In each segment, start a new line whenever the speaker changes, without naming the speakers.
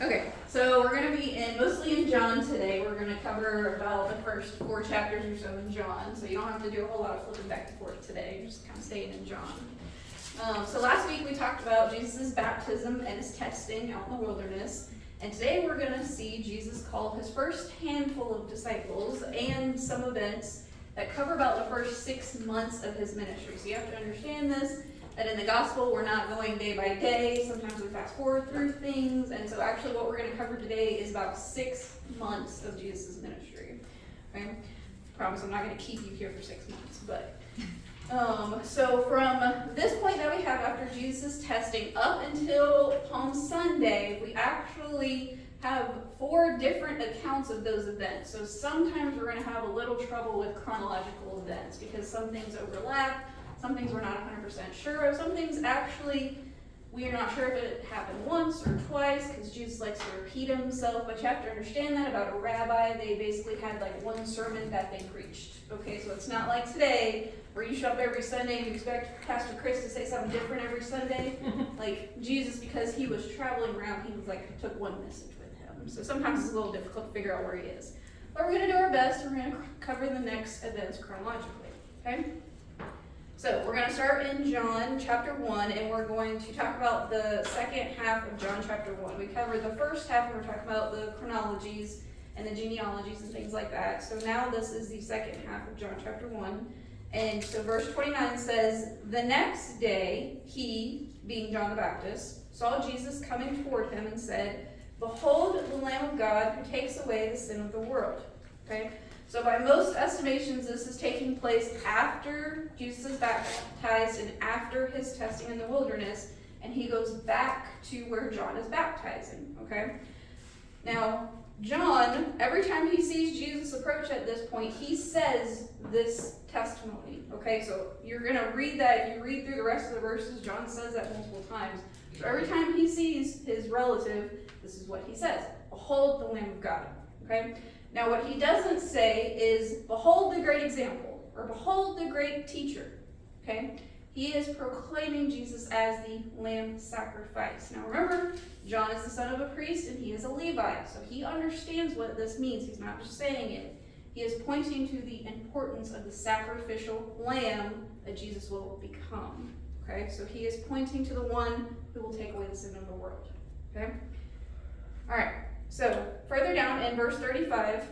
Okay, so we're going to be mostly in John today. We're going to cover about the first 4 chapters or so in John, so you don't have to do a whole lot of flipping back and forth today. You're just kind of staying in John. So last week we talked about Jesus' baptism and his testing out in the wilderness, and today we're going to see Jesus call his first handful of disciples and some events that cover about the first 6 months of his ministry. So you have to understand this, that in the gospel we're not going day by day. Sometimes we fast forward through things, and so actually what we're going to cover today is about 6 months of Jesus' ministry. Okay? I promise I'm not going to keep you here for 6 months, but so from this point that we have after Jesus' testing up until Palm Sunday, we actually have 4 different accounts of those events. So sometimes we're going to have a little trouble with chronological events because some things overlap, some things we're not 100% sure of, some things actually we are not sure if it happened once or twice because Jesus likes to repeat himself, but you have to understand that about a rabbi. They basically had like one sermon that they preached. Okay, so it's not like today where you show up every Sunday and you expect Pastor Chris to say something different every Sunday. Like Jesus, because he was traveling around, he was like took one message with him. So sometimes it's a little difficult to figure out where he is. But we're going to do our best. We're going to cover the next events chronologically. Okay? So we're going to start in John chapter 1, and we're going to talk about the second half of John chapter 1. We covered the first half, and we're talking about the chronologies and the genealogies and things like that. So now this is the second half of John chapter 1. And so verse 29 says, "The next day he," being John the Baptist, "saw Jesus coming toward him and said, 'Behold the Lamb of God who takes away the sin of the world.'" Okay? So by most estimations, this is taking place after Jesus is baptized and after his testing in the wilderness, and he goes back to where John is baptizing, okay? Now, John, every time he sees Jesus approach at this point, he says this testimony, okay? So you're going to read that. If you read through the rest of the verses, John says that multiple times. So every time he sees his relative, this is what he says: "Behold the Lamb of God," okay? Now, what he doesn't say is, "Behold the great example," or "Behold the great teacher," okay? He is proclaiming Jesus as the lamb sacrifice. Now, remember, John is the son of a priest, and he is a Levite, so he understands what this means. He's not just saying it. He is pointing to the importance of the sacrificial lamb that Jesus will become, okay? So he is pointing to the one who will take away the sin of the world, okay? All right. So, further down in verse 35,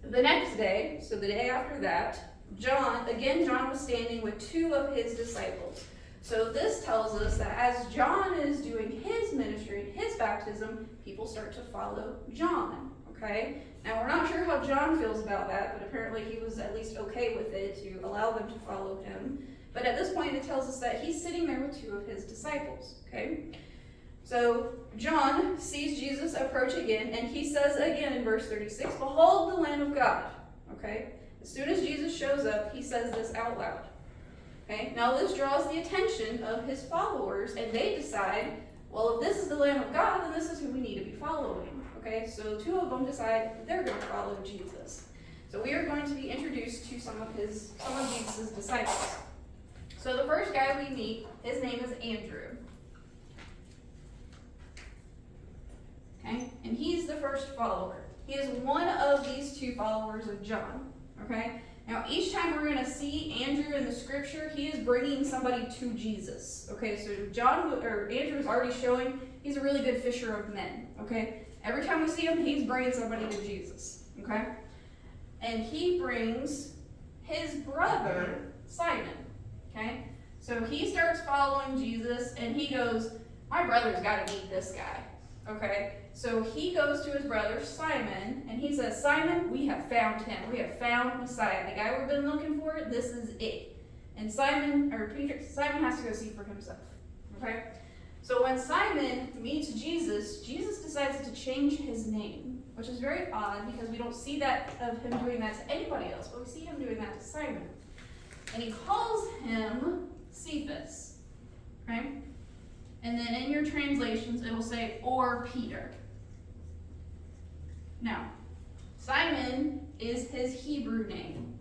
the next day, so the day after that, John was standing with 2 of his disciples. So this tells us that as John is doing his ministry and his baptism, people start to follow John, okay? Now, we're not sure how John feels about that, but apparently he was at least okay with it to allow them to follow him. But at this point, it tells us that he's sitting there with 2 of his disciples, okay? So John sees Jesus approach again, and he says again in verse 36, "Behold the Lamb of God." Okay? As soon as Jesus shows up, he says this out loud. Okay? Now this draws the attention of his followers, and they decide, well, if this is the Lamb of God, then this is who we need to be following. Okay? So 2 of them decide they're going to follow Jesus. So we are going to be introduced to some of Jesus' disciples. So the first guy we meet, his name is Andrew. Okay? And he's the first follower. He is one of these 2 followers of John. Okay? Now, each time we're going to see Andrew in the scripture, he is bringing somebody to Jesus. Okay? So Andrew is already showing he's a really good fisher of men. Okay? Every time we see him, he's bringing somebody to Jesus. Okay? And he brings his brother, Simon. Okay? So he starts following Jesus, and he goes, "My brother's got to meet this guy." Okay, so he goes to his brother Simon, and he says, "Simon, we have found him. We have found Messiah. The guy we've been looking for, this is it." And Simon has to go see for himself. Okay, so when Simon meets Jesus, Jesus decides to change his name, which is very odd because we don't see that of him doing that to anybody else, but we see him doing that to Simon. And he calls him Cephas. Right? And then in your translations, it'll say, "or Peter." Now, Simon is his Hebrew name.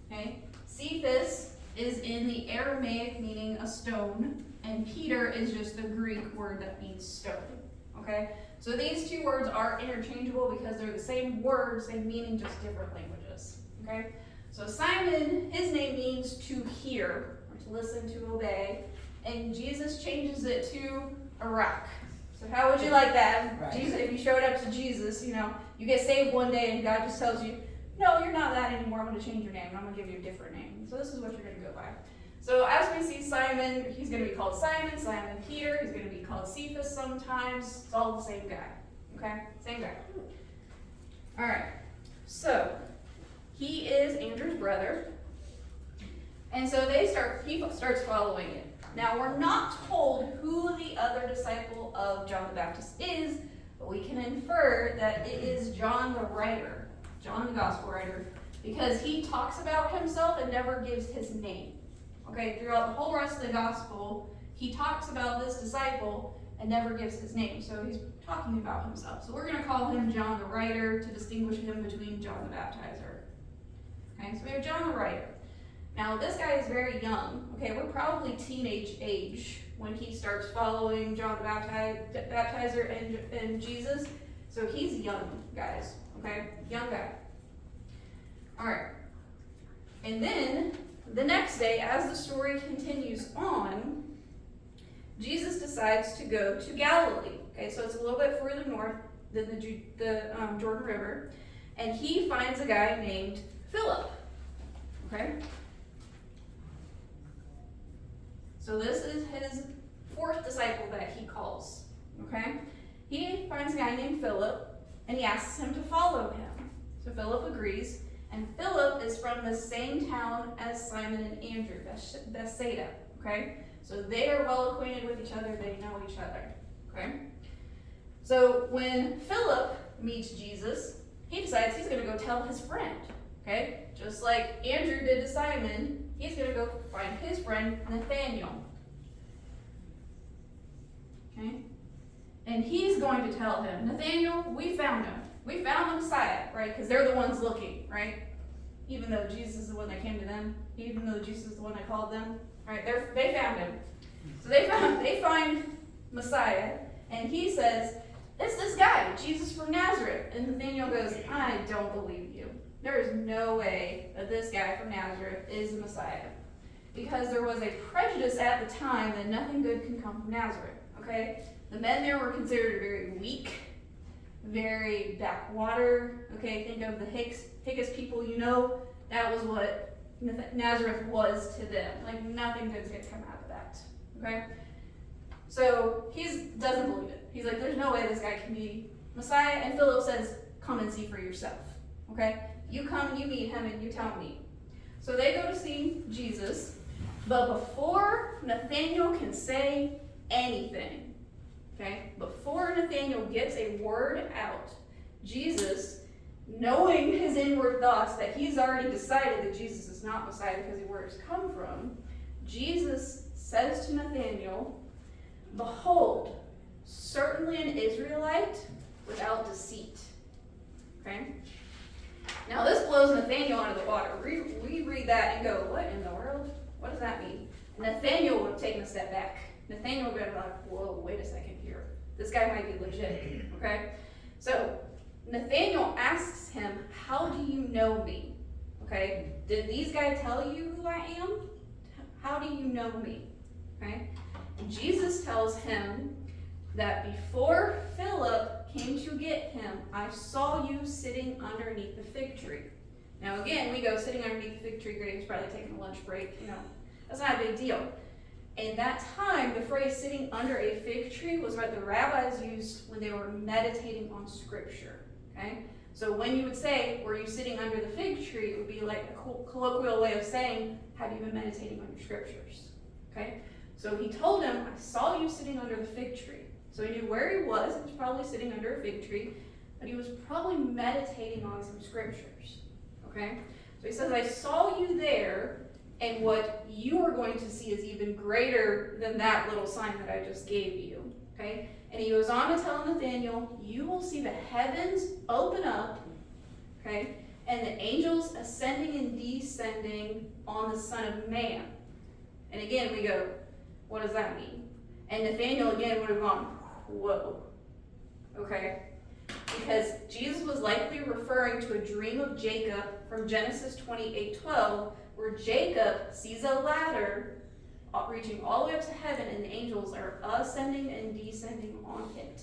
Okay? Cephas is in the Aramaic meaning a stone, and Peter is just the Greek word that means stone. okay? So these two words are interchangeable because they're the same word, same meaning, just different languages, okay? So Simon, his name means to hear, or to listen, to obey, and Jesus changes it to a rock. So how would you like that?
Right.
Jesus, if you showed up to Jesus, you know, you get saved one day and God just tells you, no, you're not that anymore, I'm going to change your name, and I'm going to give you a different name. So this is what you're going to go by. So as we see Simon, he's going to be called Simon Peter, he's going to be called Cephas sometimes. It's all the same guy, okay? Same guy. All right, so he is Andrew's brother, and so he starts following it. Now, we're not told who the other disciple of John the Baptist is, but we can infer that it is John the writer, John the gospel writer, because he talks about himself and never gives his name. Okay, throughout the whole rest of the gospel, he talks about this disciple and never gives his name, so he's talking about himself. So we're going to call him John the writer to distinguish him between John the baptizer. Okay, so we have John the writer. Now, this guy is very young. Okay, we're probably teenage age when he starts following John the baptizer and Jesus. So he's young, guys. Okay, young guy. All right. And then the next day, as the story continues on, Jesus decides to go to Galilee. Okay, so it's a little bit further north than the Jordan River, and he finds a guy named Philip. Okay. So this is his fourth disciple that he calls, okay? He finds a guy named Philip, and he asks him to follow him. So Philip agrees, and Philip is from the same town as Simon and Andrew, Bethsaida, okay? So they are well acquainted with each other, they know each other, okay? So when Philip meets Jesus, he decides he's going to go tell his friend, okay? Just like Andrew did to Simon, he's going to go find his friend Nathaniel. Okay? And he's going to tell him, Nathaniel, we found him. We found the Messiah, right? Because they're the ones looking, right? Even though Jesus is the one that came to them, even though Jesus is the one that called them, right? They found him. So they find Messiah, and he says, it's this guy, Jesus from Nazareth. And Nathaniel goes, I don't believe you. There is no way that this guy from Nazareth is the Messiah. Because there was a prejudice at the time that nothing good can come from Nazareth, okay? The men there were considered very weak, very backwater, okay? Think of the Hicks people, you know, that was what Nazareth was to them. Like, nothing good's gonna come out of that, okay? So he doesn't believe it. He's like, there's no way this guy can be Messiah. And Philip says, come and see for yourself, okay? You come, you meet him, and you tell me. So they go to see Jesus, but before Nathaniel can say anything, okay, before Nathaniel gets a word out, Jesus, knowing his inward thoughts that he's already decided that Jesus is not Messiah because of where it's come from, Jesus says to Nathaniel, behold, certainly an Israelite without deceit, okay? Now this blows Nathaniel out of the water. We read that and go, what in the world? What does that mean? Nathaniel would have taken a step back. Nathaniel would have been like, whoa, wait a second here. This guy might be legit, okay? So Nathaniel asks him, how do you know me? Okay, did these guys tell you who I am? How do you know me? Okay, and Jesus tells him that before Philip came to get him, I saw you sitting underneath the fig tree. Now again, we go sitting underneath the fig tree, great, he's probably taking a lunch break, you know, that's not a big deal. In that time, the phrase sitting under a fig tree was what the rabbis used when they were meditating on scripture, okay? So when you would say, were you sitting under the fig tree, it would be like a colloquial way of saying, have you been meditating on your scriptures, okay? So he told him, I saw you sitting under the fig tree. So he knew where he was probably sitting under a fig tree, but he was probably meditating on some scriptures, okay? So he says, I saw you there, and what you are going to see is even greater than that little sign that I just gave you, okay? And he goes on to tell Nathaniel, you will see the heavens open up, okay? And the angels ascending and descending on the Son of Man. And again, we go, what does that mean? And Nathaniel again would have gone, whoa, okay? Because Jesus was likely referring to a dream of Jacob from Genesis 28:12, where Jacob sees a ladder reaching all the way up to heaven, and the angels are ascending and descending on it.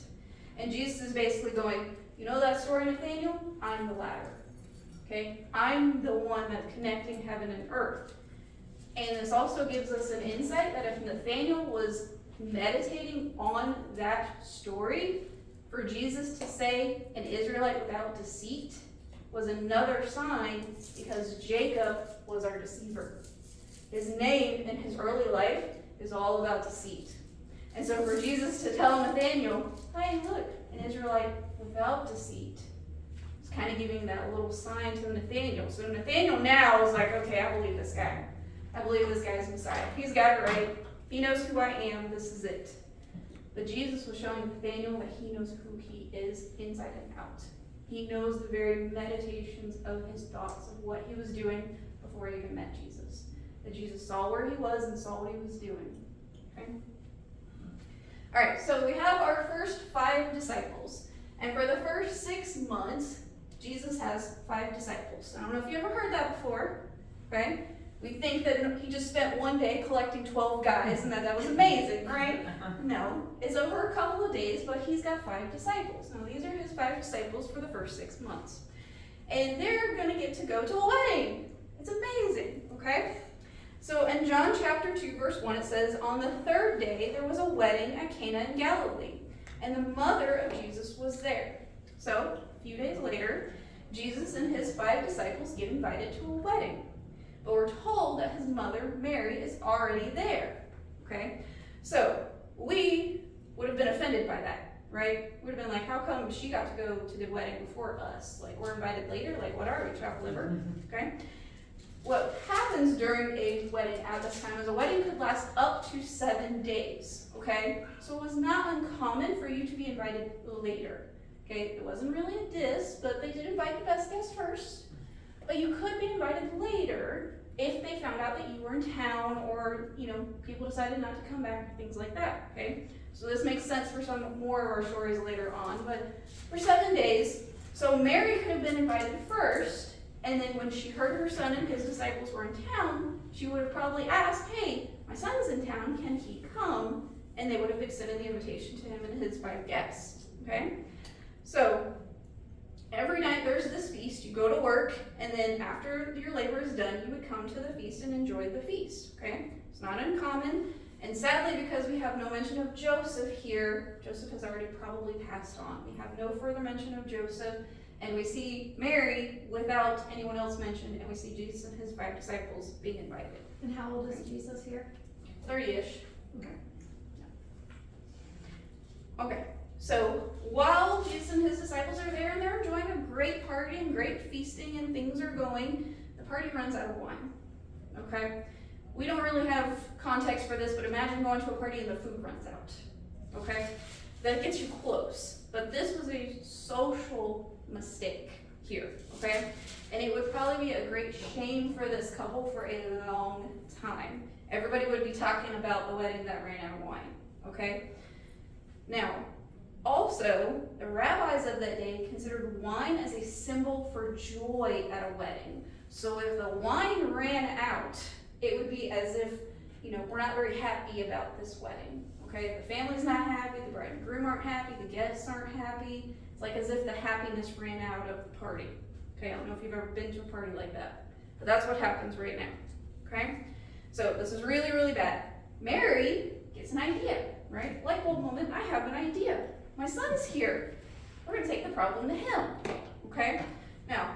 And Jesus is basically going, you know that story, Nathaniel? I'm the ladder. Okay? I'm the one that's connecting heaven and earth. And this also gives us an insight that if Nathaniel was meditating on that story, for Jesus to say an Israelite without deceit was another sign, because Jacob was our deceiver. His name in his early life is all about deceit. And so for Jesus to tell Nathaniel, hey, look, an Israelite without deceit, it's kind of giving that little sign to Nathaniel. So Nathaniel now is like, okay, I believe this guy. I believe this guy's Messiah. He's got it right. He knows who I am. This is it. But Jesus was showing Nathaniel that he knows who he is inside and out. He knows the very meditations of his thoughts of what he was doing before he even met Jesus. That Jesus saw where he was and saw what he was doing. Okay? All right, so we have our first 5 disciples. And for the first 6 months, Jesus has 5 disciples. I don't know if you ever heard that before. Okay? We think that he just spent one day collecting 12 guys and that was amazing, right? No, it's over a couple of days, but he's got 5 disciples. Now, these are his 5 disciples for the first 6 months. And they're going to get to go to a wedding. It's amazing, okay? So in John chapter 2, verse 1, it says, on the 3rd day, there was a wedding at Cana in Galilee, and the mother of Jesus was there. So, a few days later, Jesus and his 5 disciples get invited to a wedding. But we're told that his mother, Mary, is already there, okay? So, we would have been offended by that, right? We would have been like, how come she got to go to the wedding before us? Like, we're invited later? Like, what are we, chopped liver? Okay? What happens during a wedding at this time is a wedding could last up to 7 days, okay? So it was not uncommon for you to be invited later, okay? It wasn't really a diss, but they did invite the best guests first. But you could be invited later if they found out that you were in town or, people decided not to come back, things like that, okay? So this makes sense for some more of our stories later on, but for 7 days, so Mary could have been invited first, and then when she heard her son and his disciples were in town, she would have probably asked, hey, my son's in town, can he come? And they would have extended the invitation to him and his 5 guests, okay? So, every night there's this feast, you go to work, and then after your labor is done, you would come to the feast and enjoy the feast, okay? It's not uncommon, and sadly, because we have no mention of Joseph here, Joseph has already probably passed on. We have no further mention of Joseph, and we see Mary without anyone else mentioned, and we see Jesus and his 5 disciples being invited.
And how old is Jesus here?
30-ish. Okay. Okay. So while Jesus and his disciples are there and they're enjoying a great party and great feasting and things are going, the party runs out of wine. Okay? We don't really have context for this, but imagine going to a party and the food runs out. Okay? That gets you close. But this was a social mistake here. Okay? And it would probably be a great shame for this couple for a long time. Everybody would be talking about the wedding that ran out of wine. Okay? Now, also, the rabbis of that day considered wine as a symbol for joy at a wedding. So if the wine ran out, it would be as if, we're not very happy about this wedding. Okay, the family's not happy, the bride and groom aren't happy, the guests aren't happy. It's like as if the happiness ran out of the party. Okay, I don't know if you've ever been to a party like that, but that's what happens right now. Okay, so this is really, really bad. Mary gets an idea, right? Light bulb moment, I have an idea. My son's here. We're going to take the problem to him. Okay? Now,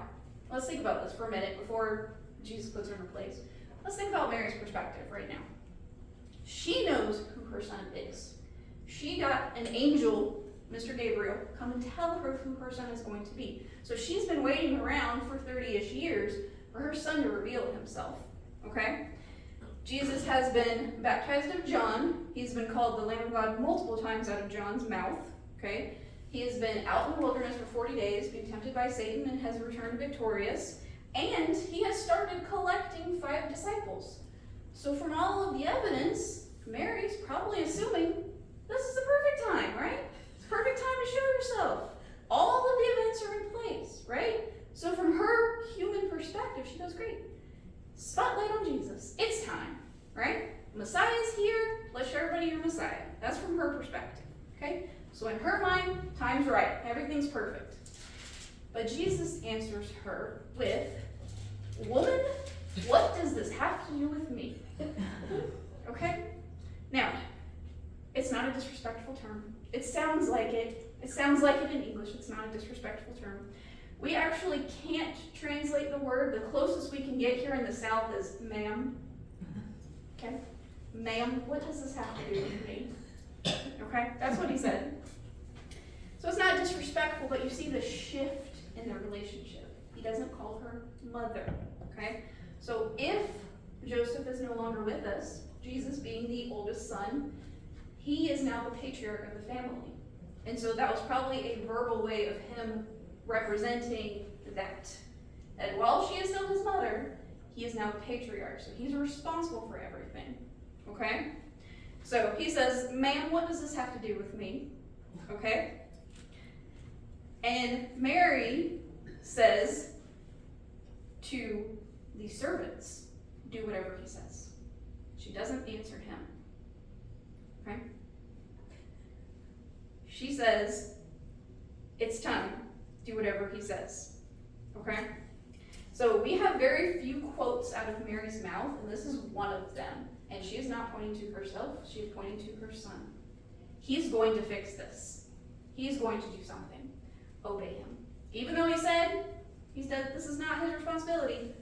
let's think about this for a minute before Jesus puts her in her place. Let's think about Mary's perspective right now. She knows who her son is. She got an angel, Mr. Gabriel, come and tell her who her son is going to be. So she's been waiting around for 30-ish years for her son to reveal himself. Okay? Jesus has been baptized of John. He's been called the Lamb of God multiple times out of John's mouth. Okay? He has been out in the wilderness for 40 days, being tempted by Satan, and has returned victorious. And he has started collecting 5 disciples. So from all of the evidence, Mary's probably assuming this is the perfect time, right? It's the perfect time to show yourself. So in her mind, time's right. Everything's perfect. But Jesus answers her with, "Woman, what does this have to do with me?" Okay? Now, it's not a disrespectful term. It sounds like it. It sounds like it in English. It's not a disrespectful term. We actually can't translate the word. The closest we can get here in the South is ma'am. Okay? Ma'am, what does this have to do with me? Okay? That's what he said. So it's not disrespectful, but you see the shift in their relationship. He doesn't call her mother. Okay? So if Joseph is no longer with us, Jesus being the oldest son, he is now the patriarch of the family. And so that was probably a verbal way of him representing that. And while she is still his mother, he is now the patriarch. So he's responsible for everything. Okay? So he says, "Ma'am, what does this have to do with me?" Okay? And Mary says to the servants, "Do whatever he says." She doesn't answer him. Okay? She says, "It's time. Do whatever he says." Okay? So we have very few quotes out of Mary's mouth, and this is one of them. And she is not pointing to herself, she is pointing to her son. He's going to fix this. He's going to do something. Obey him. Even though he said this is not his responsibility,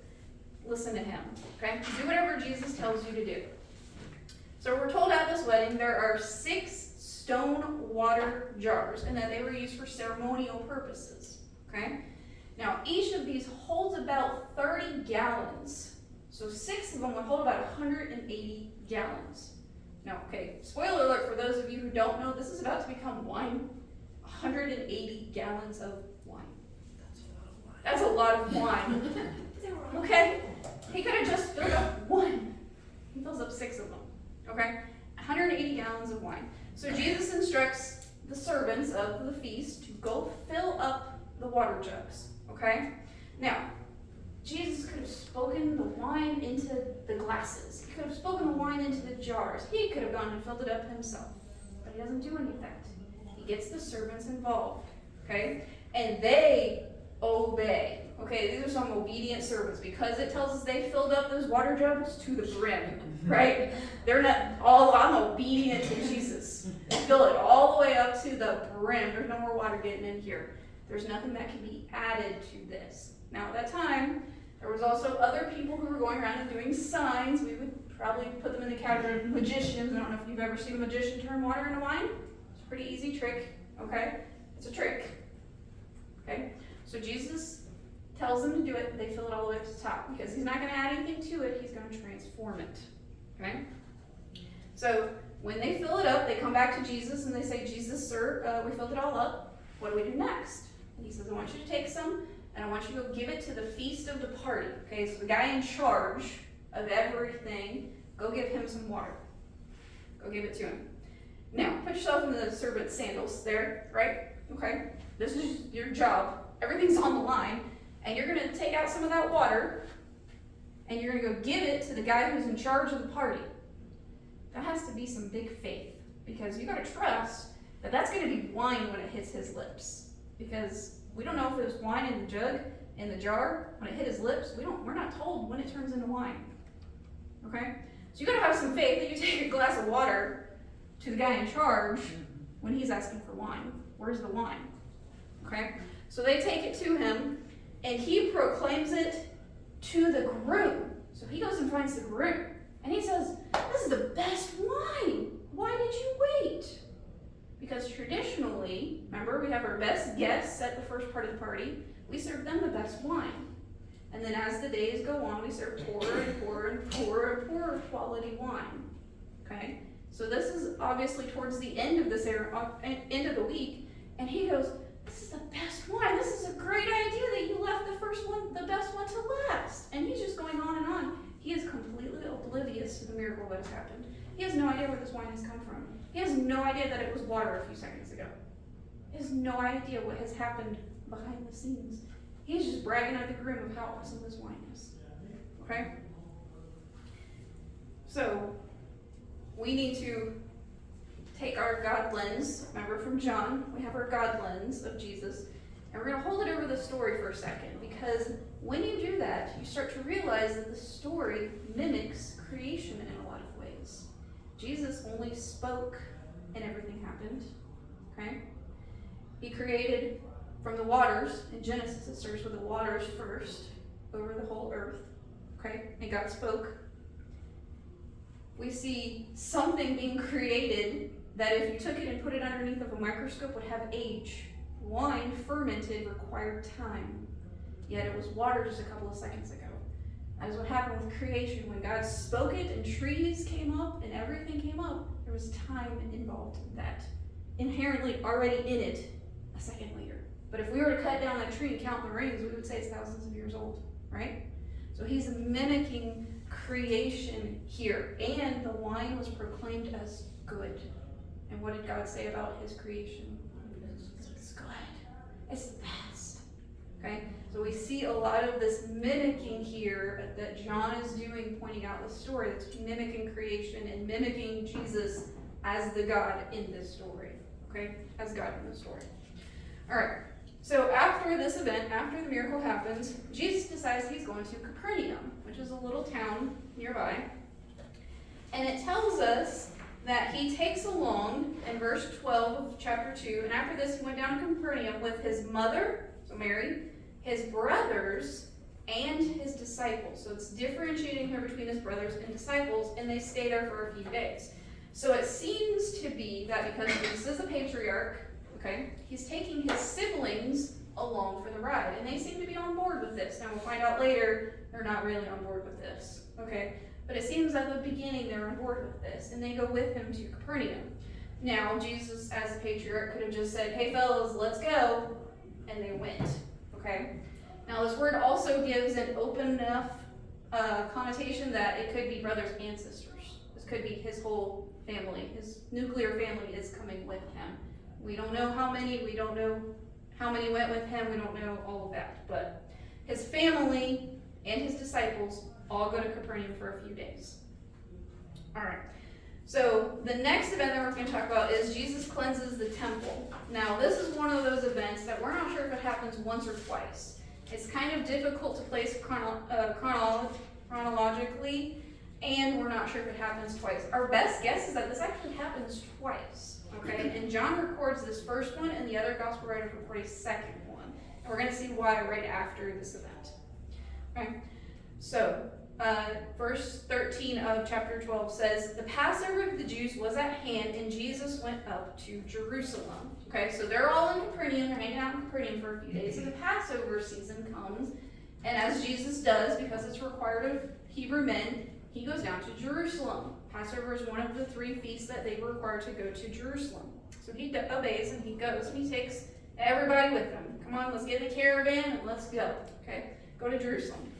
listen to him. Okay? Do whatever Jesus tells you to do. So we're told at this wedding there are 6 stone water jars, and that they were used for ceremonial purposes. Okay? Now, each of these holds about 30 gallons. So 6 of them would hold about 180 gallons. Now, okay, spoiler alert for those of you who don't know, this is about to become wine. 180 gallons of wine. That's a lot of wine. Okay? He could have just filled up one. He fills up 6 of them. Okay? 180 gallons of wine. So Jesus instructs the servants of the feast to go fill up the water jugs. Okay? Now, Jesus could have spoken the wine into the glasses. He could have spoken the wine into the jars. He could have gone and filled it up himself. But he doesn't do any of that. He gets the servants involved. Okay? And they obey. Okay, these are some obedient servants because it tells us they filled up those water jugs to the brim. Right? They're not all, I'm obedient to Jesus. They fill it all the way up to the brim. There's no more water getting in here. There's nothing that can be added to this. Now, at that time, there was also other people who were going around and doing signs. We would probably put them in the category of magicians. I don't know if you've ever seen a magician turn water into wine. It's a pretty easy trick, okay? It's a trick, okay? So Jesus tells them to do it. They fill it all the way up to the top because he's not going to add anything to it. He's going to transform it, okay? So when they fill it up, they come back to Jesus and they say, "Jesus, sir, we filled it all up. What do we do next?" And he says, "I want you to take some, and I want you to go give it to the feast of the party." Okay, so the guy in charge of everything, go give him some water. Go give it to him. Now, put yourself in the servant's sandals there, right? Okay, this is your job. Everything's on the line, and you're going to take out some of that water, and you're going to go give it to the guy who's in charge of the party. That has to be some big faith, because you got to trust that that's going to be wine when it hits his lips. Because we don't know if it was wine in the jug, in the jar, when it hit his lips. We're not told when it turns into wine. Okay? So you gotta have some faith that you take a glass of water to the guy in charge when he's asking for wine. Where's the wine? Okay? So they take it to him, and he proclaims it to the groom. So he goes and finds the groom, and he says, "This is the best wine. Why did you wait?" Because traditionally, remember, we have our best guests at the first part of the party. We serve them the best wine. And then as the days go on, we serve poorer and poorer and poorer and poorer quality wine. Okay? So this is obviously towards the end of this end of the week. And he goes, "This is the best wine. This is a great idea that you left the first one, the best one to last." And he's just going on and on. He is completely oblivious to the miracle that has happened. He has no idea where this wine has come from. He has no idea that it was water a few seconds ago. He has no idea what has happened behind the scenes. He's just bragging at the groom of how awesome this wine is. Okay? So, we need to take our God lens, remember from John, we have our God lens of Jesus, and we're going to hold it over the story for a second, because when you do that, you start to realize that the story mimics creation in a lot of ways. Jesus only spoke and everything happened, okay? He created from the waters, in Genesis it starts with the waters first, over the whole earth, okay? And God spoke. We see something being created that if you took it and put it underneath of a microscope would have age. Wine fermented required time, yet it was water just a couple of seconds ago. That is what happened with creation. When God spoke it and trees came up and everything came up, there was time involved in that. Inherently already in it a second later. But if we were to cut down that tree and count the rings, we would say it's thousands of years old, right? So he's mimicking creation here. And the wine was proclaimed as good. And what did God say about his creation? It's good. It's the best. Okay? So we see a lot of this mimicking here that John is doing, pointing out the story that's mimicking creation and mimicking Jesus as the God in this story. Okay? As God in this story. Alright. So after this event, after the miracle happens, Jesus decides he's going to Capernaum, which is a little town nearby. And it tells us that he takes along, in verse 12 of chapter 2, and after this he went down to Capernaum with his mother, so Mary, his brothers, and his disciples. So it's differentiating here between his brothers and disciples, and they stay there for a few days. So it seems to be that because Jesus is the patriarch, okay, he's taking his siblings along for the ride, and they seem to be on board with this. Now we'll find out later they're not really on board with this, okay? But it seems at the beginning they're on board with this, and they go with him to Capernaum. Now Jesus, as the patriarch, could have just said, hey fellas, let's go, and they went, okay? Now this word also gives an open enough connotation that it could be brothers and sisters. This could be his whole family. His nuclear family is coming with him. We don't know how many, we don't know how many went with him, we don't know all of that. But his family and his disciples all go to Capernaum for a few days. Alright, so the next event that we're going to talk about is Jesus cleanses the temple. Now this is one of those events that we're not sure if it happens once or twice. It's kind of difficult to place chronologically, and we're not sure if it happens twice. Our best guess is that this actually happens twice. Okay, and John records this first one, and the other gospel writers record a second one. And we're going to see why right after this event. Okay, so verse 13 of chapter 12 says, the Passover of the Jews was at hand, and Jesus went up to Jerusalem. Okay, so they're all in Capernaum, they're hanging out in Capernaum for a few days, and the Passover season comes, and as Jesus does, because it's required of Hebrew men, he goes down to Jerusalem. Passover is one of the 3 feasts that they were required to go to Jerusalem. So he obeys and he goes and he takes everybody with him. Come on, let's get in the caravan and let's go. Okay, go to Jerusalem.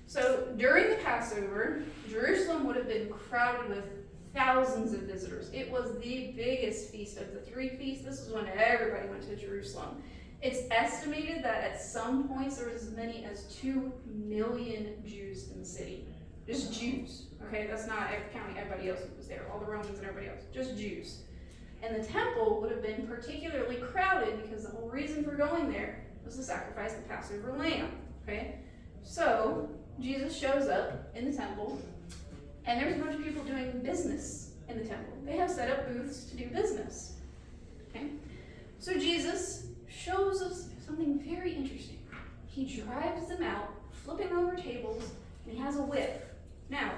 So during the Passover, Jerusalem would have been crowded with thousands of visitors. It was the biggest feast of the 3 feasts. This is when everybody went to Jerusalem. It's estimated that at some points there was as many as 2 million Jews in the city. Just Jews, okay? That's not counting everybody else who was there, all the Romans and everybody else, just Jews. And the temple would have been particularly crowded because the whole reason for going there was to sacrifice the Passover lamb, okay? So Jesus shows up in the temple, and there's a bunch of people doing business in the temple. They have set up booths to do business, okay? So Jesus shows us something very interesting. He drives them out, flipping over tables, and he has a whip. Now,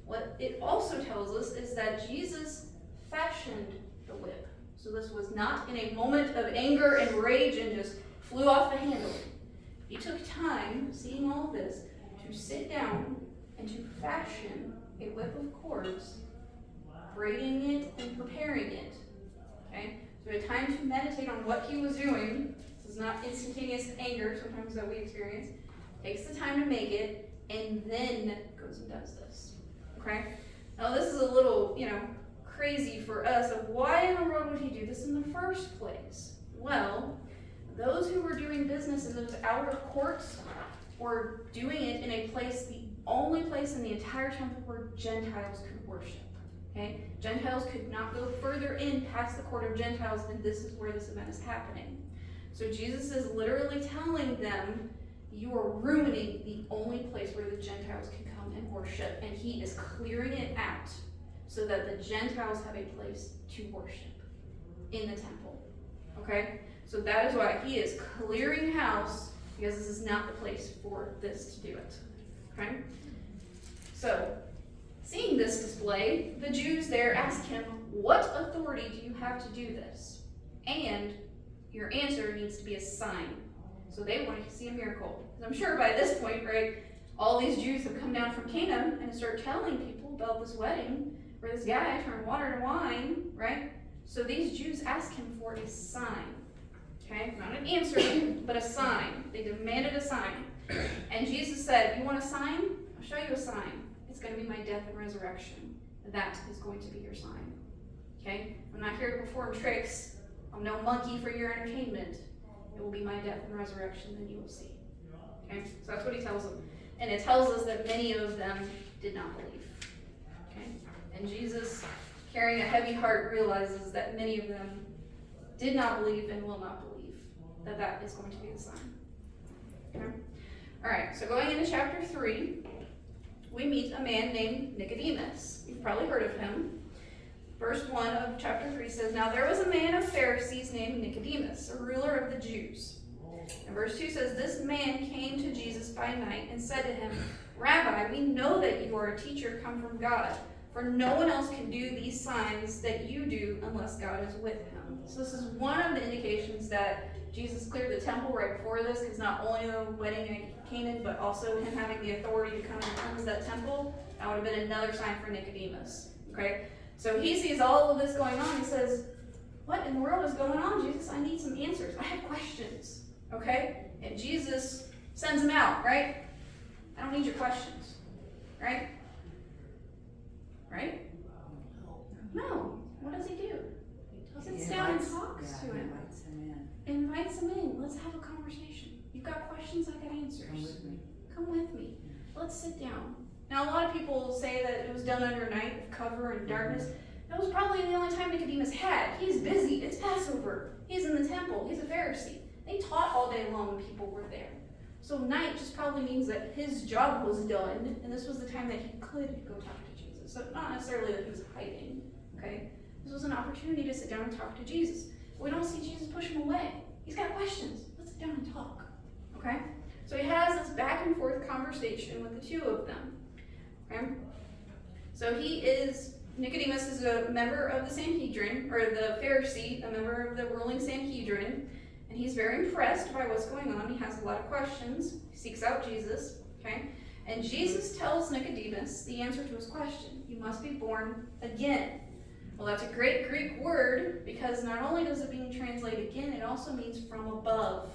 what it also tells us is that Jesus fashioned the whip. So this was not in a moment of anger and rage and just flew off the handle. He took time, seeing all of this, to sit down and to fashion a whip of cords, braiding it and preparing it. Okay? So he had time to meditate on what he was doing. This is not instantaneous anger sometimes that we experience. Takes the time to make it, and then goes and does this, okay? Now this is a little, crazy for us of why in the world would he do this in the first place? Well, those who were doing business in those outer courts were doing it in a place, the only place in the entire temple where Gentiles could worship. Okay? Gentiles could not go further in past the court of Gentiles, and this is where this event is happening. So Jesus is literally telling them, you are ruining the only place where the Gentiles can come and worship, and he is clearing it out so that the Gentiles have a place to worship in the temple. Okay? So that is why he is clearing house, because this is not the place for this to do it. Okay? So, seeing this display, the Jews there ask him, what authority do you have to do this? And your answer needs to be a sign. So they want to see a miracle. I'm sure by this point, right, all these Jews have come down from Canaan and start telling people about this wedding where this guy turned water to wine, right? So these Jews ask him for a sign. Okay? Not an answer, but a sign. They demanded a sign. And Jesus said, you want a sign? I'll show you a sign. It's going to be my death and resurrection. That is going to be your sign. Okay? I'm not here to perform tricks. I'm no monkey for your entertainment. It will be my death and resurrection, then you will see. Okay? So that's what he tells them. And it tells us that many of them did not believe. Okay? And Jesus, carrying a heavy heart, realizes that many of them did not believe and will not believe that that is going to be the sign. Okay? All right, so going into chapter 3, we meet a man named Nicodemus. You've probably heard of him. Verse 1 of chapter 3 says, now there was a man of Pharisees named Nicodemus, a ruler of the Jews. And verse 2 says, this man came to Jesus by night and said to him, Rabbi, we know that you are a teacher come from God, for no one else can do these signs that you do unless God is with him. So this is one of the indications that Jesus cleared the temple right before this, because not only the wedding in Canaan, but also him having the authority to come and cleanse that temple, that would have been another sign for Nicodemus. Okay? So he sees all of this going on. He says, what in the world is going on, Jesus? I need some answers. I have questions. Okay? And Jesus sends him out, right? I don't need your questions. Right? Right? No. What does he do? He sits down and talks to him. Invites him in. Let's have a conversation. You've got questions, I got answers. Come with me. Let's sit down. Now, a lot of people say that it was done under night of cover and darkness. That was probably the only time Nicodemus had. He's busy. It's Passover. He's in the temple. He's a Pharisee. They taught all day long when people were there. So night just probably means that his job was done, and this was the time that he could go talk to Jesus. So not necessarily that he was hiding, okay? This was an opportunity to sit down and talk to Jesus. But we don't see Jesus push him away. He's got questions. Let's sit down and talk, okay? So he has this back and forth conversation with the two of them, okay? So Nicodemus is a member of the Sanhedrin, or the Pharisee, a member of the ruling Sanhedrin, and he's very impressed by what's going on. He has a lot of questions. He seeks out Jesus, okay? And Jesus tells Nicodemus the answer to his question. You must be born again. Well, that's a great Greek word, because not only does it mean translate again, it also means from above,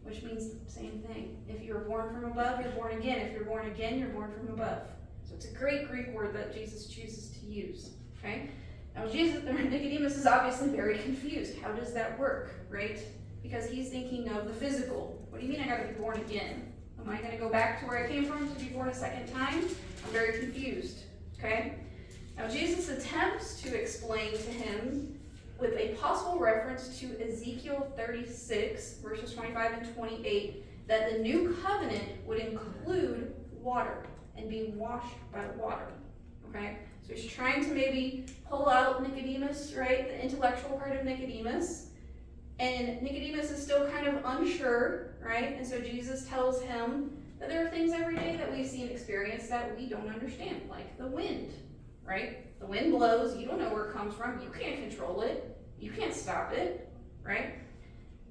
which means the same thing. If you're born from above, you're born again. If you're born again, you're born from above. So it's a great Greek word that Jesus chooses to use, okay? Now, Nicodemus is obviously very confused. How does that work, right? Because he's thinking of the physical. What do you mean I gotta be born again? Am I gonna go back to where I came from to be born a second time? I'm very confused, okay? Now, Jesus attempts to explain to him with a possible reference to Ezekiel 36, verses 25 and 28, that the new covenant would include water and being washed by water, okay? So he's trying to maybe pull out Nicodemus, right, the intellectual part of Nicodemus, and Nicodemus is still kind of unsure, right? And so Jesus tells him that there are things every day that we see and experience that we don't understand, like the wind, right? The wind blows, you don't know where it comes from, you can't control it, you can't stop it, right?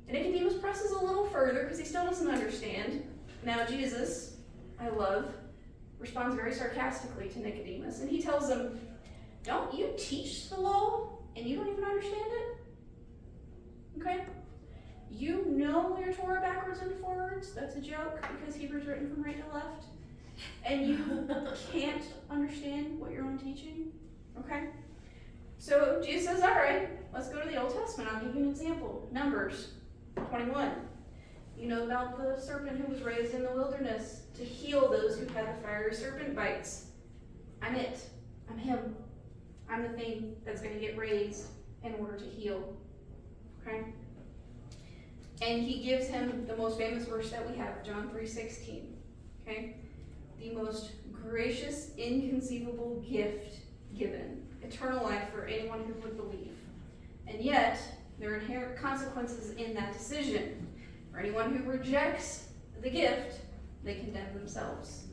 And Nicodemus presses a little further because he still doesn't understand. Now Jesus, I love, responds very sarcastically to Nicodemus, and he tells him, don't you teach the law and you don't even understand it? Okay? You know your Torah backwards and forwards. That's a joke because Hebrew's written from right to left. And you can't understand what your own teaching. Okay? So Jesus says, all right, let's go to the Old Testament. I'll give you an example. Numbers 21. You know about the serpent who was raised in the wilderness to heal those who had the fiery serpent bites. I'm it. I'm him. I'm the thing that's going to get raised in order to heal. Okay? And he gives him the most famous verse that we have, John 3:16. Okay? The most gracious, inconceivable gift given. Eternal life for anyone who would believe. And yet, there are inherent consequences in that decision. For anyone who rejects the gift, they condemn themselves.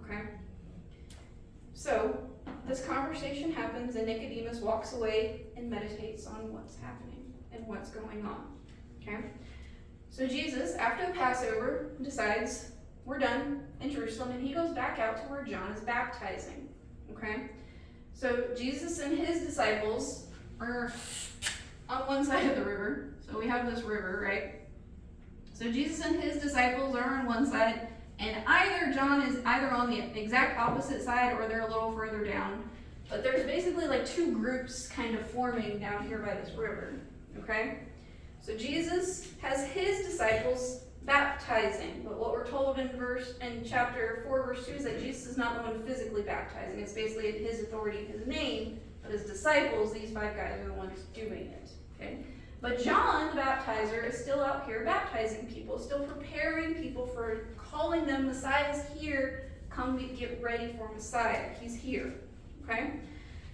Okay? So, this conversation happens and Nicodemus walks away and meditates on what's happening and what's going on. Okay? So Jesus, after the Passover, decides we're done in Jerusalem, and he goes back out to where John is baptizing. Okay? So Jesus and his disciples are on one side of the river. So we have this river, right? So Jesus and his disciples are on one side, and John is either on the exact opposite side or they're a little further down. But there's basically like two groups kind of forming down here by this river. Okay? So Jesus has his disciples baptizing, but what we're told in chapter 4, verse 2 is that Jesus is not the one physically baptizing. It's basically in his authority, his name, but his disciples, these 5 guys, are the ones doing it. Okay? But John, the baptizer, is still out here baptizing people, still preparing people for calling them, Messiah's here, come get ready for Messiah. He's here. Okay?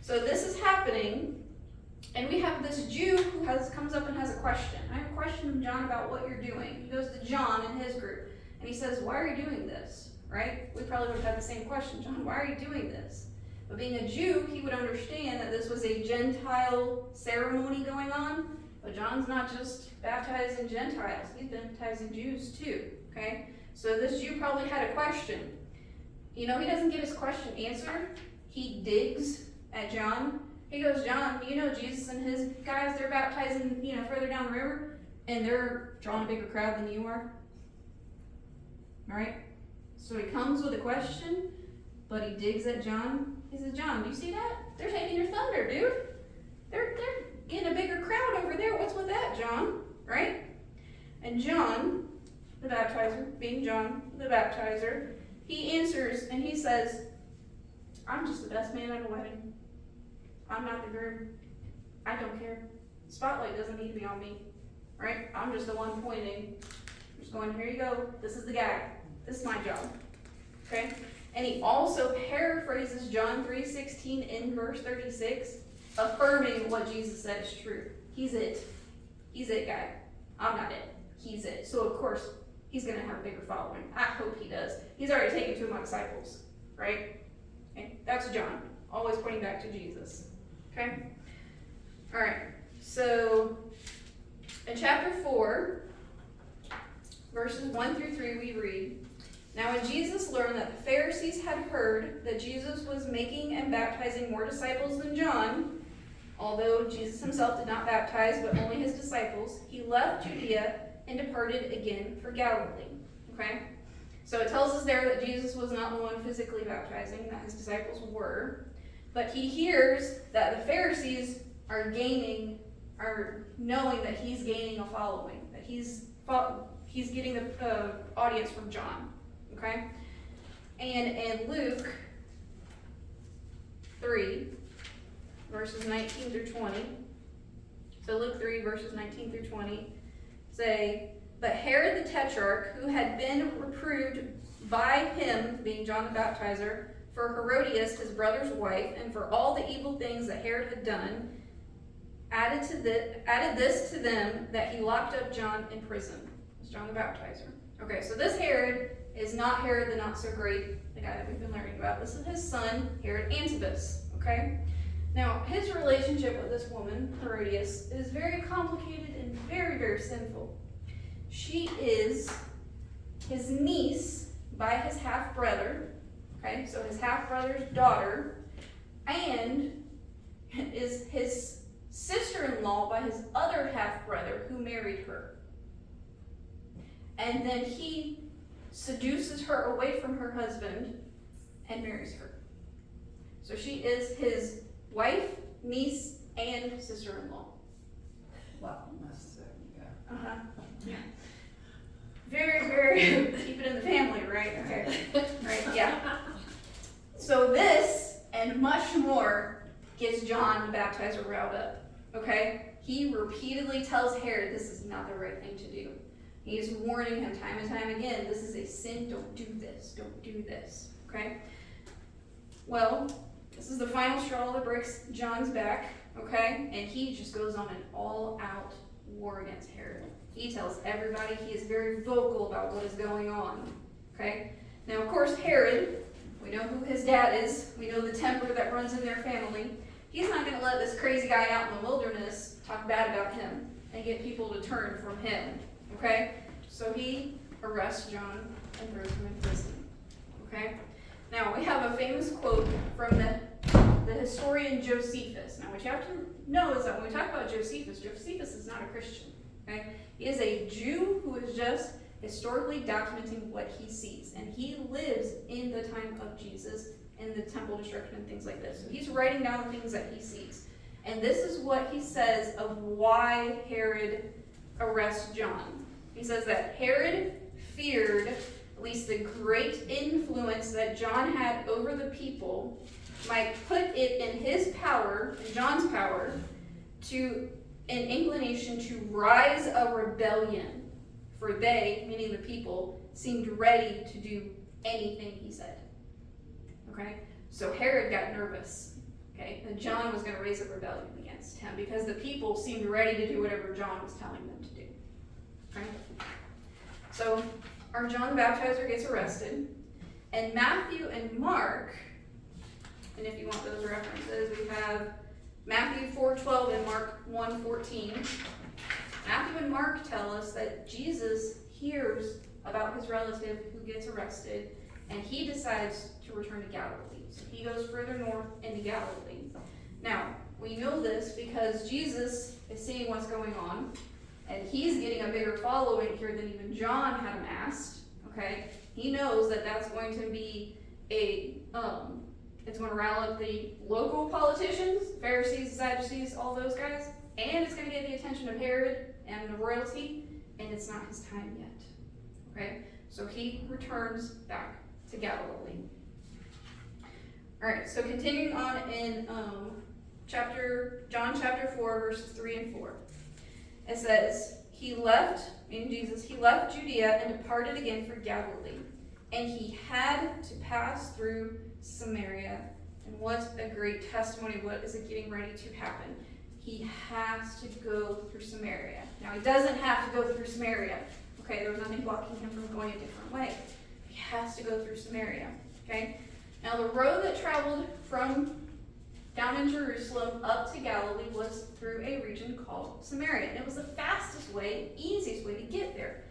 So this is happening, and we have this Jew who comes up and has a question. I have a question of John about what you're doing. He goes to John and his group, and he says, why are you doing this? Right? We probably would have had the same question. John, why are you doing this? But being a Jew, he would understand that this was a Gentile ceremony going on. But John's not just baptizing Gentiles. He's baptizing Jews too. Okay? So this Jew probably had a question. He doesn't get his question answered. He digs at John. He goes, John, Jesus and his guys, they're baptizing, further down the river, and they're drawing a bigger crowd than you are. Right? So he comes with a question, but he digs at John. He says, John, do you see that? They're taking your thunder, dude. They're getting a bigger crowd over there. What's with that, John? Right? And John, the baptizer, being John, the baptizer, he answers and he says, I'm just the best man at a wedding. I'm not the groom. I don't care. The spotlight doesn't need to be on me. Right? I'm just the one pointing. I'm just going, here you go. This is the guy. This is my job. Okay? And he also paraphrases John 3:16 in verse 36, affirming what Jesus said is true. He's it. He's it, guy. I'm not it. He's it. So, of course, he's going to have a bigger following. I hope he does. He's already taken 2 of my disciples. Right? Okay? That's John. Always pointing back to Jesus. Okay? All right. So, in chapter 4, verses 1 through 3, we read, Now when Jesus learned that the Pharisees had heard that Jesus was making and baptizing more disciples than John, although Jesus himself did not baptize, but only his disciples, he left Judea and departed again for Galilee. Okay? So it tells us there that Jesus was not the one physically baptizing, that his disciples were. But he hears that the Pharisees are knowing that he's gaining a following, that he's getting the audience from John. Okay? And in Luke 3, verses 19 through 20, so Luke 3, verses 19 through 20, say, But Herod the Tetrarch, who had been reproved by him, being John the Baptizer, for Herodias, his brother's wife, and for all the evil things that Herod had done, added this to them, that he locked up John in prison. It's John the Baptizer. Okay, so this Herod is not Herod the not-so-great, the guy that we've been learning about. This is his son, Herod Antipas. Okay? Now, his relationship with this woman, Herodias, is very complicated and very, very sinful. She is his niece by his half-brother, okay, so his half-brother's daughter, and is his sister-in-law by his other half-brother who married her. And then he seduces her away from her husband and marries her. So she is his wife, niece, and sister-in-law.
Wow, that's yeah.
Uh-huh. Yeah. Very, very, keep it in the family, right? Okay. Right, yeah. So this, and much more, gets John the Baptizer riled up, okay? He repeatedly tells Herod this is not the right thing to do. He is warning him time and time again, this is a sin, don't do this, okay? Well, this is the final straw that breaks John's back, okay? And he just goes on an all-out war against Herod. He tells everybody, he is very vocal about what is going on, okay? Now, of course, Herod, we know who his dad is, we know the temper that runs in their family. He's not going to let this crazy guy out in the wilderness talk bad about him and get people to turn from him, okay? So he arrests John and throws him in prison, okay? Now, we have a famous quote from the historian Josephus. Now, what you have to know is that when we talk about Josephus is not a Christian, okay? He is a Jew who is just historically documenting what he sees. And he lives in the time of Jesus, in the temple destruction and things like this. So he's writing down things that he sees. And this is what he says of why Herod arrests John. He says that Herod feared at least the great influence that John had over the people might put it in his power, in John's power, to an inclination to rise a rebellion. For they, meaning the people, seemed ready to do anything he said. Okay? So Herod got nervous. Okay? And John was going to raise a rebellion against him because the people seemed ready to do whatever John was telling them to do. Okay? So our John the Baptizer gets arrested, and Matthew and Mark, and if you want those references, we have Matthew 4:12 and Mark 1:14. Matthew and Mark tell us that Jesus hears about his relative who gets arrested, and he decides to return to Galilee. So he goes further north into Galilee. Now, we know this because Jesus is seeing what's going on, and he's getting a bigger following here than even John had amassed, okay? He knows that that's going to be it's going to rile up the local politicians, Pharisees, Sadducees, all those guys, and it's going to get the attention of Herod and the royalty, and it's not his time yet, okay? So he returns back to Galilee. All right, so continuing on in John chapter 4, verses 3 and 4. It says, he left Judea and departed again for Galilee. And he had to pass through Samaria. And what a great testimony. What is it getting ready to happen? He has to go through Samaria. Now, he doesn't have to go through Samaria. Okay, there was nothing blocking him from going a different way. He has to go through Samaria. Okay? Now, the road that traveled from down in Jerusalem up to Galilee was through a region called Samaria. And it was the fastest way, easiest way to get there.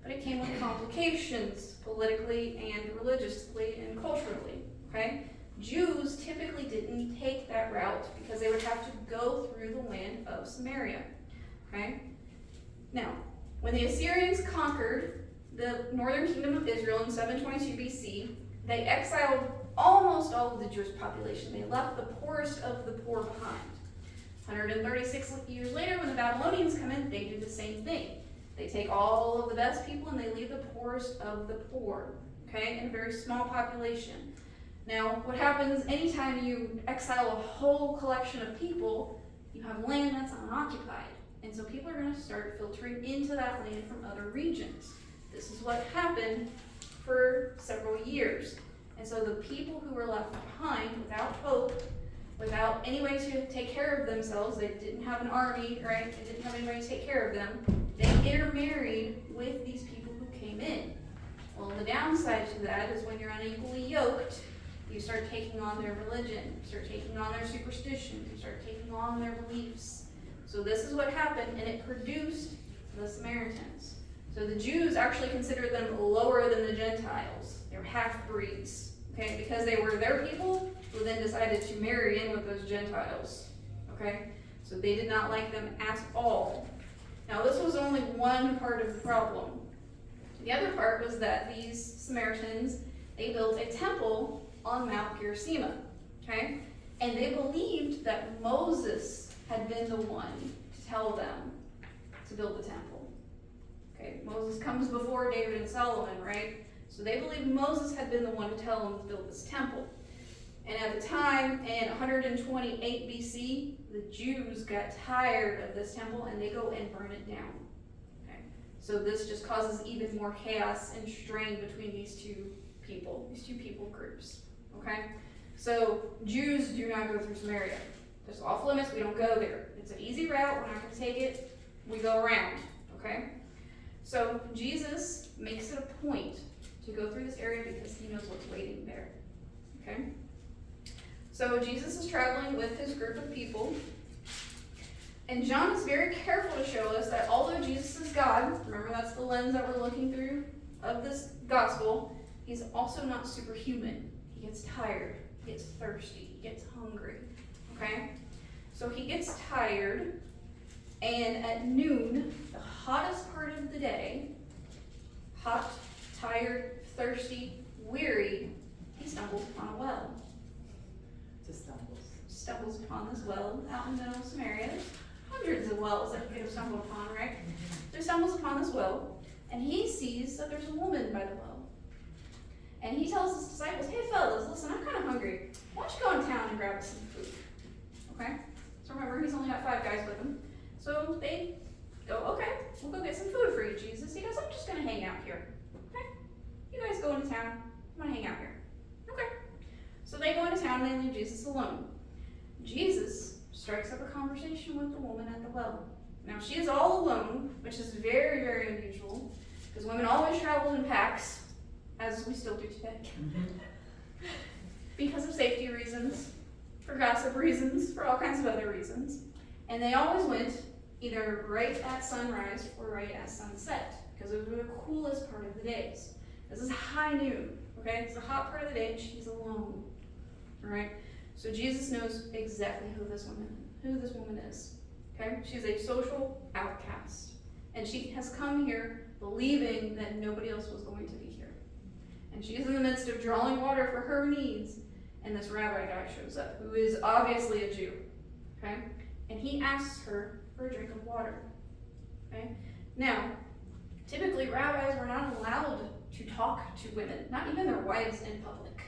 But it came with complications politically and religiously and culturally. Okay? Jews typically didn't take that route because they would have to go through the land of Samaria. Okay? Now, when the Assyrians conquered the northern kingdom of Israel in 722 BC, they exiled almost all of the Jewish population. They left the poorest of the poor behind. 136 years later, when the Babylonians come in, they do the same thing. They take all of the best people and they leave the poorest of the poor, okay, in a very small population. Now, what happens anytime you exile a whole collection of people, you have land that's unoccupied. And so people are going to start filtering into that land from other regions. This is what happened for several years. And so the people who were left behind without hope, without any way to take care of themselves, they didn't have an army, right? They didn't have anybody to take care of them. They intermarried with these people who came in. Well, the downside to that is when you're unequally yoked, you start taking on their religion, you start taking on their superstitions, you start taking on their beliefs. So this is what happened, and it produced the Samaritans. So the Jews actually considered them lower than the Gentiles. They were half-breeds, okay? Because they were their people who then decided to marry in with those Gentiles, okay? So they did not like them at all. Now, this was only one part of the problem. The other part was that these Samaritans, they built a temple on Mount Gerizim, okay? And they believed that Moses had been the one to tell them to build the temple. Okay, Moses comes before David and Solomon, right? So they believed Moses had been the one to tell them to build this temple. And at the time, in 128 BC, the Jews got tired of this temple and they go and burn it down. Okay? So this just causes even more chaos and strain between these two people groups. Okay? So Jews do not go through Samaria. There's off limits, we don't go there. It's an easy route, we're not going to take it, we go around. Okay? So Jesus makes it a point to go through this area because he knows what's waiting there. Okay? So Jesus is traveling with his group of people. And John is very careful to show us that although Jesus is God, remember that's the lens that we're looking through of this gospel, he's also not superhuman. He gets tired, he gets thirsty, he gets hungry. Okay? So he gets tired, and at noon, the hottest part of the day, hot, tired, thirsty, weary, he stumbles upon a well.
Just
Stumbles upon this well out in the middle of Samaria. There's hundreds of wells that he could have stumbled upon, right? So he stumbles upon this well, and he sees that there's a woman by the well. And he tells his disciples, hey fellas, listen, I'm kind of hungry. Why don't you go in town and grab some food? Okay? So remember, he's only got 5 guys with him. So they go, okay, we'll go get some food for you, Jesus. He goes, I'm just going to hang out here. Okay? You guys go into town. I'm going to hang out here. Okay. So they go into town and they leave Jesus alone. Jesus strikes up a conversation with the woman at the well. Now, she is all alone, which is very, very unusual, because women always travel in packs, as we still do today, because of safety reasons, for gossip reasons, for all kinds of other reasons. And they always went either right at sunrise or right at sunset, because those were the coolest part of the days. This is high noon, okay? It's the hot part of the day, and she's alone, all right? So Jesus knows exactly who this woman is, okay? She's a social outcast, and she has come here believing that nobody else was going to be here. And she's in the midst of drawing water for her needs, and this rabbi guy shows up, who is obviously a Jew, okay? And he asks her for a drink of water, okay? Now, typically rabbis were not allowed to talk to women, not even their wives in public,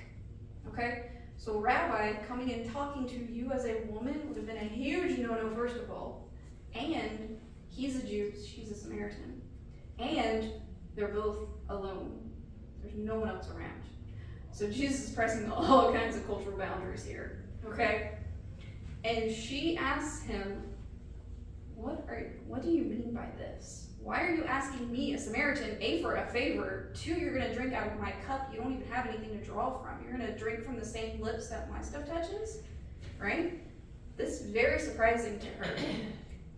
okay? So a rabbi coming in talking to you as a woman would have been a huge no-no, first of all. And he's a Jew, she's a Samaritan. And they're both alone. There's no one else around. So Jesus is pressing all kinds of cultural boundaries here, okay? And she asks him, what do you mean by this? Why are you asking me, a Samaritan, A, for a favor, 2, you're going to drink out of my cup, you don't even have anything to draw from. You're going to drink from the same lips that my stuff touches, right? This is very surprising to her.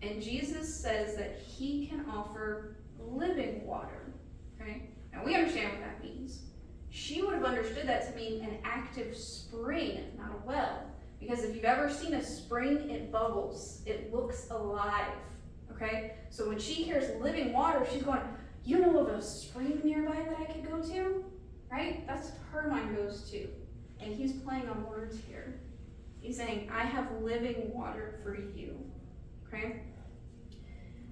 And Jesus says that he can offer living water, okay? Now we understand what that means. She would have understood that to mean an active spring, not a well. Because if you've ever seen a spring, it bubbles. It looks alive, okay? So when she hears living water, she's going, you know of a spring nearby that I could go to? Right? That's what her mind goes to. And he's playing on words here. He's saying, I have living water for you, okay?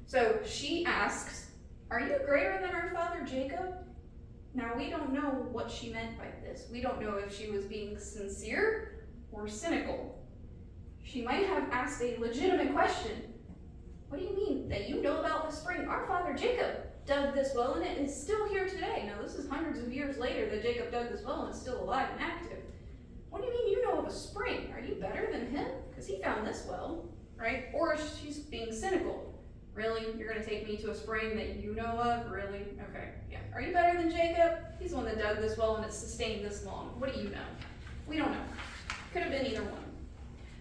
So she asks, are you greater than our father Jacob? Now we don't know what she meant by this. We don't know if she was being sincere or cynical. She might have asked a legitimate question. What do you mean that you know about the spring? Our father Jacob dug this well and it is still here today. Now this is hundreds of years later that Jacob dug this well and it's still alive and active. What do you mean you know of a spring? Are you better than him? Because he found this well, right? Or she's being cynical. Really? You're going to take me to a spring that you know of? Really? Okay, yeah. Are you better than Jacob? He's the one that dug this well and it's sustained this long. What do you know? We don't know. Could have been either one.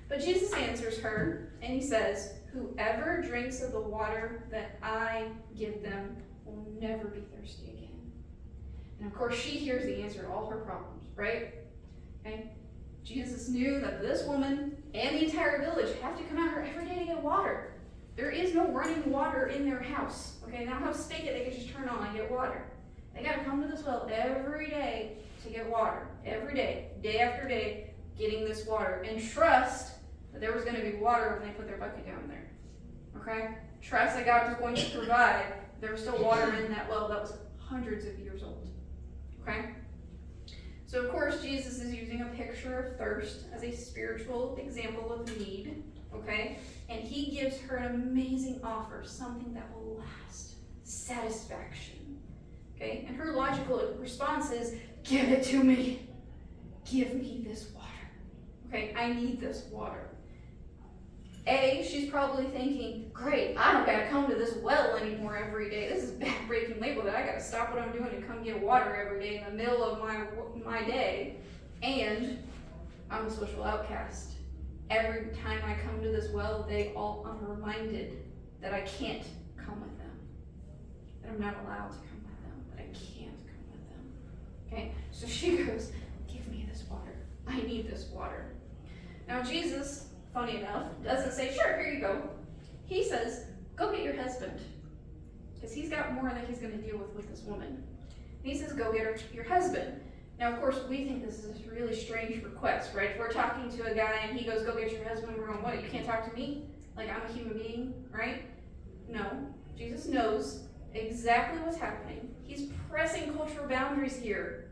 But Jesus answers her and he says, whoever drinks of the water that I give them will never be thirsty again. And of course she hears the answer to all her problems, right? Okay? Jesus knew that this woman and the entire village have to come out here every day to get water. There is no running water in their house. Okay, they don't have a spigot they can just turn on and get water. They gotta come to this well every day to get water. Every day, day after day, getting this water. And trust that there was gonna be water when they put their bucket down there. Okay? Trust that God was going to provide. There was still water in that well that was hundreds of years old. Okay? So So of course Jesus is using a picture of thirst as a spiritual example of need, okay? And he gives her an amazing offer, something that will last, satisfaction, okay? And her logical response is, give it to me. Give me this water, okay? I need this water. She's probably thinking, great, I don't gotta come to this well anymore every day. This is backbreaking label that I gotta stop what I'm doing and come get water every day in the middle of my day. And I'm a social outcast. Every time I come to this well, I'm reminded that I can't come with them. That I'm not allowed to come with them. That I can't come with them. Okay? So she goes, give me this water. I need this water. Now Jesus, funny enough, doesn't say, sure, here you go. He says, go get your husband. Because he's got more that he's going to deal with this woman. And he says, go get your husband. Now, of course, we think this is a really strange request, right? If we're talking to a guy and he goes, go get your husband, we're going, what, you can't talk to me? Like I'm a human being, right? No. Jesus knows exactly what's happening. He's pressing cultural boundaries here.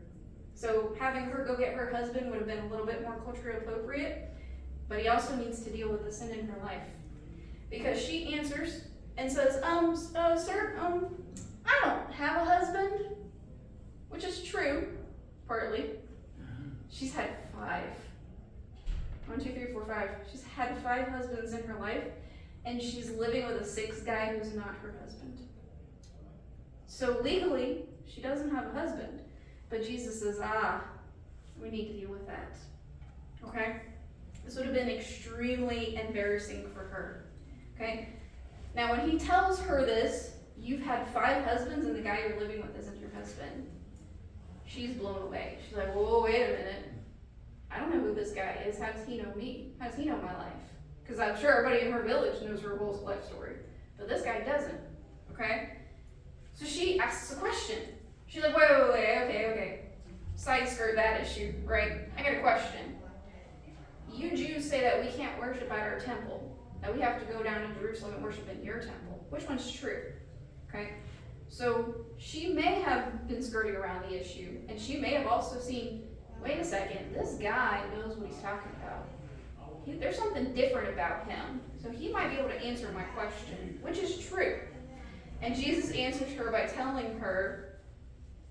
So having her go get her husband would have been a little bit more culturally appropriate. But he also needs to deal with the sin in her life. Because she answers and says, sir, I don't have a husband. Which is true, partly. She's had 5. 1, 2, 3, 4, 5. She's had 5 husbands in her life. And she's living with a 6th guy who's not her husband. So legally, she doesn't have a husband. But Jesus says, we need to deal with that. Okay? This would have been extremely embarrassing for her, okay? Now, when he tells her this, you've had 5 husbands and the guy you're living with isn't your husband, she's blown away. She's like, whoa, wait a minute. I don't know who this guy is. How does he know me? How does he know my life? Because I'm sure everybody in her village knows her whole life story, but this guy doesn't, okay? So she asks a question. She's like, wait, okay. Side skirt that issue, right? I got a question. You Jews say that we can't worship at our temple, that we have to go down to Jerusalem and worship in your temple. Which one's true? Okay? So she may have been skirting around the issue, and she may have also seen, wait a second, this guy knows what he's talking about. There's something different about him, so he might be able to answer my question, which is true. And Jesus answers her by telling her,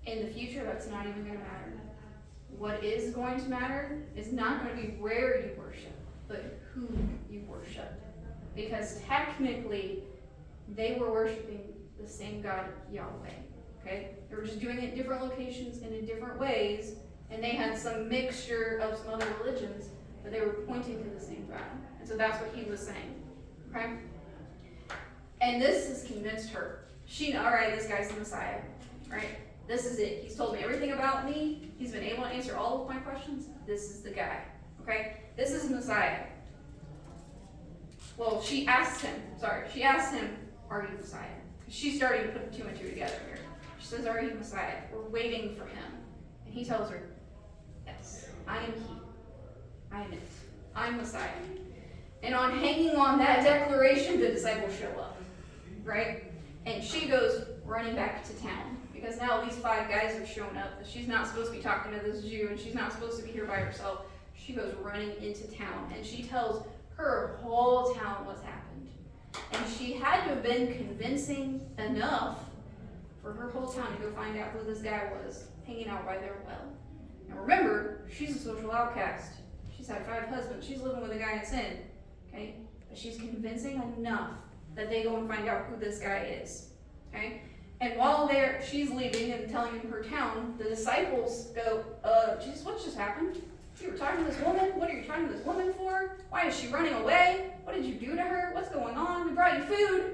in the future, that's not even going to matter. What is going to matter is not going to be where you worship, but who you worship. Because technically, they were worshiping the same God, Yahweh. Okay? They were just doing it in different locations and in different ways, and they had some mixture of some other religions, but they were pointing to the same God. And so that's what he was saying. Okay? And this has convinced her. All right, this guy's the Messiah. Right? This is it. He's told me everything about me. He's been able to answer all of my questions. This is the guy. Okay? This is Messiah. Well, she asked him, are you Messiah? She's starting to put 2 and 2 together here. She says, are you Messiah? We're waiting for him. And he tells her, yes, I am he. I am it. I'm Messiah. And on hanging on that declaration, the disciples show up. Right? And she goes running back to town. Because now these 5 guys have shown up. She's not supposed to be talking to this Jew, and she's not supposed to be here by herself. She goes running into town, and she tells her whole town what's happened. And she had to have been convincing enough for her whole town to go find out who this guy was hanging out by their well. Now remember, she's a social outcast. She's had 5 husbands. She's living with a guy in sin. Okay? But she's convincing enough that they go and find out who this guy is. Okay? And while she's leaving and telling him her town, the disciples go, Jesus, what just happened? You were talking to this woman? What are you talking to this woman for? Why is she running away? What did you do to her? What's going on? We brought you food.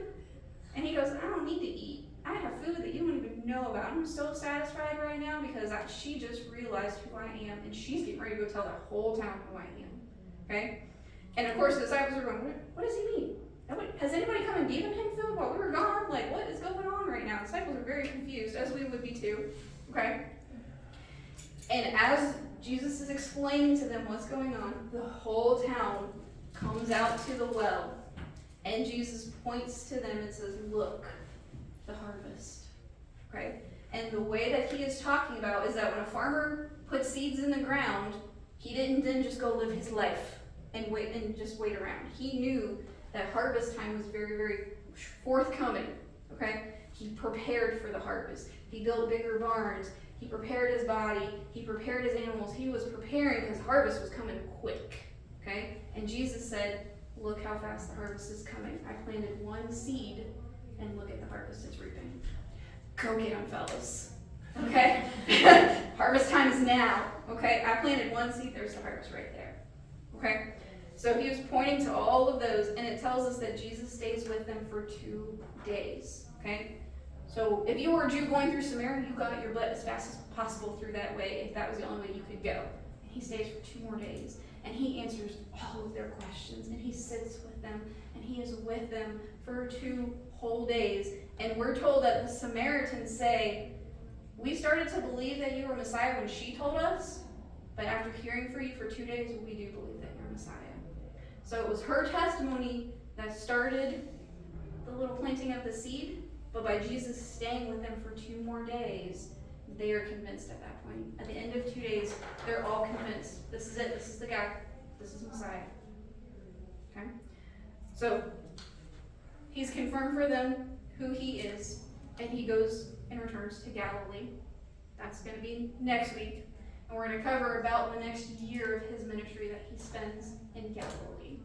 And he goes, I don't need to eat. I have food that you don't even know about. I'm so satisfied right now because she just realized who I am, and she's getting ready to go tell the whole town who I am. Okay? And of course the disciples are going, what does he mean? Has anybody come and given him food while we were gone? Like, what is going on right now? The disciples are very confused, as we would be too. Okay? And as Jesus is explaining to them what's going on, the whole town comes out to the well. And Jesus points to them and says, look, the harvest. Okay? And the way that he is talking about is that when a farmer put seeds in the ground, he didn't then just go live his life and just wait around. He knew that harvest time was very, very forthcoming, okay? He prepared for the harvest. He built bigger barns. He prepared his body. He prepared his animals. He was preparing because harvest was coming quick, okay? And Jesus said, look how fast the harvest is coming. I planted one seed, and look at the harvest it's reaping. Go get them, fellas. Okay? Harvest time is now. Okay? I planted one seed, there's the harvest right there. Okay? So he was pointing to all of those, and it tells us that Jesus stays with them for 2 days. Okay? So if you were a Jew going through Samaria, you got your butt as fast as possible through that way, if that was the only way you could go. And he stays for 2 more days, and he answers all of their questions, and he sits with them, and he is with them for 2 whole days. And we're told that the Samaritans say, we started to believe that you were Messiah when she told us, but after hearing for you for 2 days, we do believe that you're Messiah. So it was her testimony that started the little planting of the seed, but by Jesus staying with them for 2 more days, they are convinced at that point. At the end of 2 days, they're all convinced. This is it. This is the guy. This is Messiah. Okay? So he's confirmed for them who he is, and he goes and returns to Galilee. That's going to be next week. And we're going to cover about the next year of his ministry that he spends in Galilee.